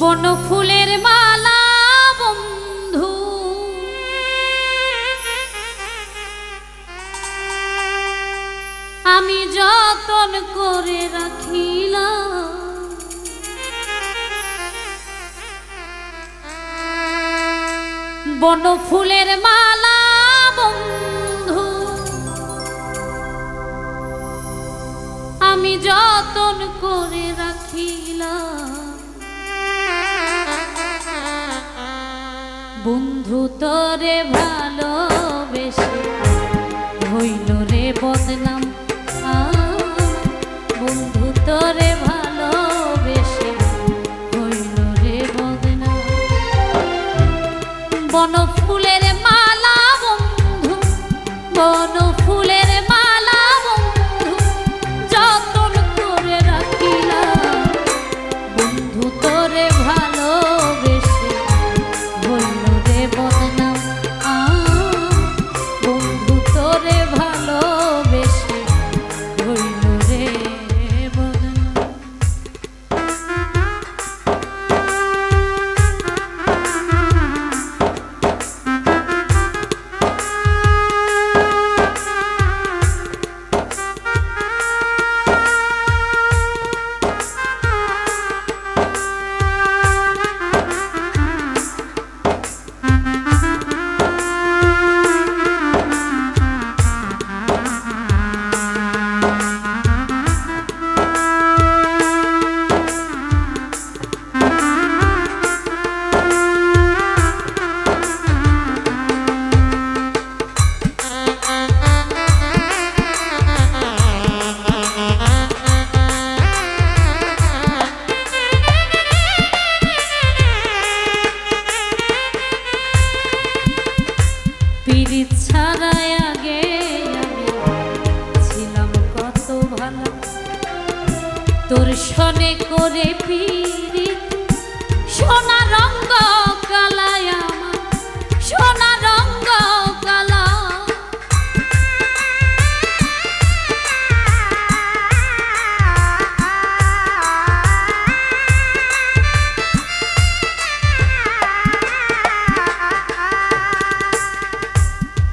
বন ফুলের মালা বন্ধু আমি যতন করে রাখিলাম, বন ফুলের মালা বন্ধু আমি যতন করে রাখিলাম। বন্ধু তোরে ভালোবেসে হইল রে বদনাম, বন্ধু তোরে ভালোবেসে হইল রে বদনাম। বন ফুলের মালা বন্ধু, বন ফুলের মালা বন্ধু যতন করে রাখিলাম। বন্ধু তোরে ভালোবেসে হইল রে বদনাম, বন্ধু তোরে ভালোবেসে হইল রে বদনাম। পীড়িত ছাড়াই আগে আমি ছিলাম কত ভালো, তোর সনে করে পীড়িত সোনা রঙ্গ কালায় আমার সোনা রঙ্গ কালা।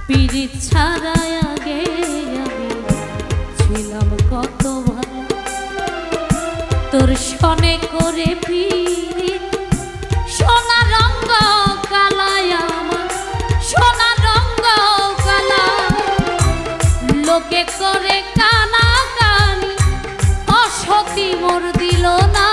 পীড়িত ছাড়াই আগে আমি ছিলাম কত ভালো, তোর সনে করে পীড়িত সোনা রঙ্গ কালায় আমার সোনা রঙ্গ কালা। লোকে করে কানা কানি অসতি মোর দিল না,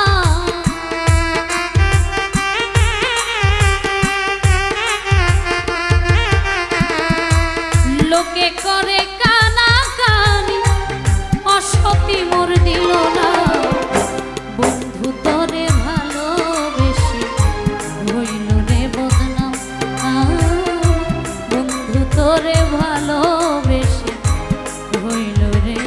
লোকে করে কানা কানি অসতি মোর দিল না। বন্ধু তোরে ভালোবেসে হইল রে বদনাম, বন্ধু তোরে ভালোবেসে হইল রে।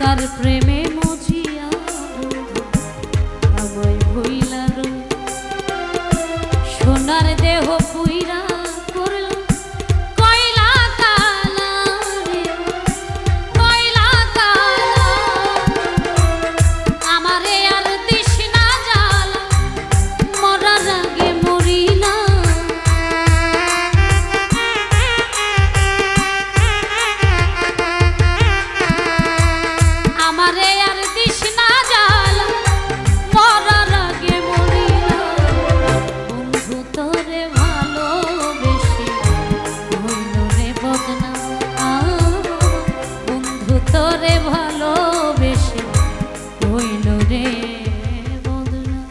কার প্রেমে মজিয়া আমায় ভুইলার সোনার দেহ পুইরা করল কয়লা কালা রে, কয়লা কালা আমারে আর দিস না জ্বালা মরার আগে মরিলা আমারে আর দিস না জ্বালা মরার আগে মরিলা বন্ধু তোরে ভালোবেসে হইল রে বদনাম বন্ধু তোরে ভালোবেসে হইল রে বদনাম।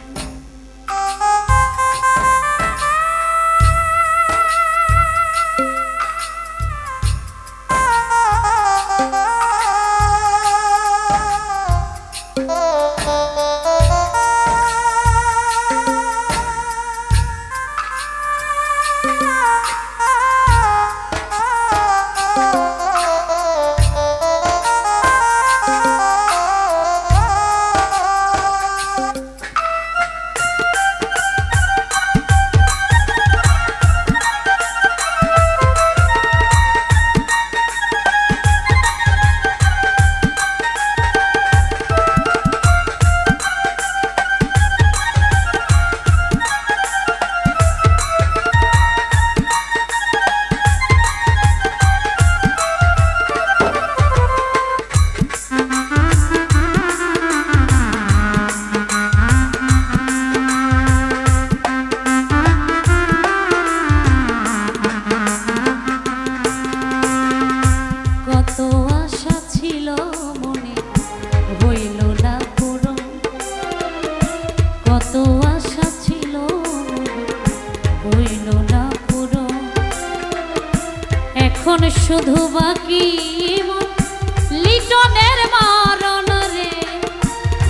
এখন শুধু বাকি লিটনের মরণ রে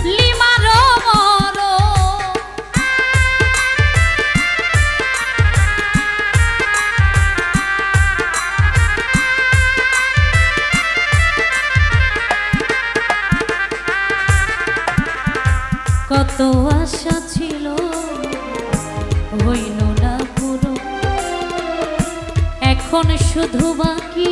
লিমারো মরো কত আশা ছিল হইল না পুরো এখন শুধু বাকি